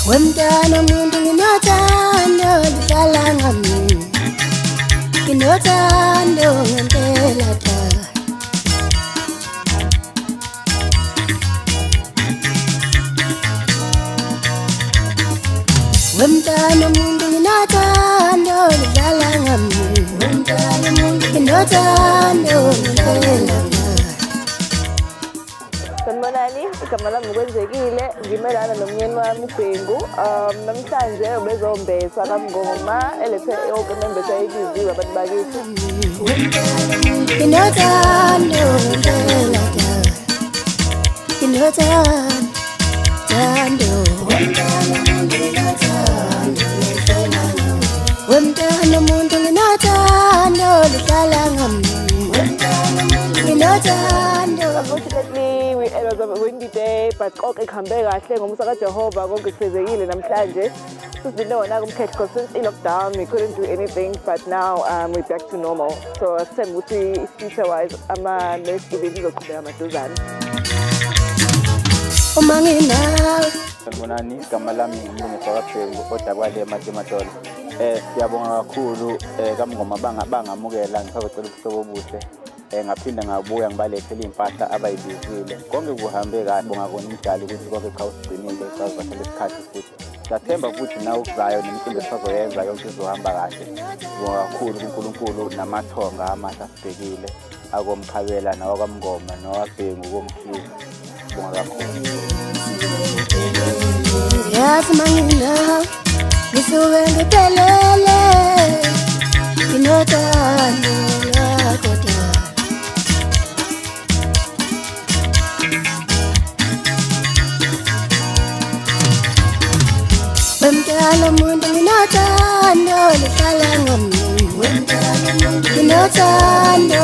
Wemntwana umuntu nginothando lihlala ngami, nginothando ngempela cha. Wemntwana umuntu nginothando lihlala ngami, wemntwana umuntu nginothando ngempela cha. Sanibonani, igama lami Kwenzekile, ngimelana nomyeni wami uBhengu. Namhlanje ubezombetha kamngoma elethe yonke imembetho eyibiziwe abantu bakithi. Nginothando ngempela cha, nginothando wemntwana umuntu nginothando lihlala ngami, nginothando. Unfortunately, it was a windy day, but konke kuhambe kahle ngomusa kaJehova, konke kufezekile namhlanje. Sizinona kumkhethe because since i-lockdown we couldn't do anything, but now we're back to normal. So sithemba ukuthi future-wise ama-next izoqhubeka maduzane. Uma nginawe Sanibonani, igama lami ngumlungiswa kaBhengu kodwa kwale eMatematolo. Siyabonga kakhulu kamngoma bangamukela ngicela ubuhlobo obuhle. Ngaphinda ngabuya ngibalethele impahla abayibizile. Konke kuhambe kahle, bonga kona umdali ukuthi konke cha usigcinile sazibathela isikhathi futhi. Siyathemba futhi nawe ukuzayo nemicimbi esizoyenza yonke izohamba kahle. Bonga kakhulu kuNkulunkulu namathonga amahle asibhekile akomkhabela nawakwamngoma nawaBhengu komkhizi. Bonga kakhulu. yazi manginawe ngisuke ngiphelele, nginothando lakho cha. Wemntwana umuntu nginothando lihlala ngami, wemntwana umuntu nginothando.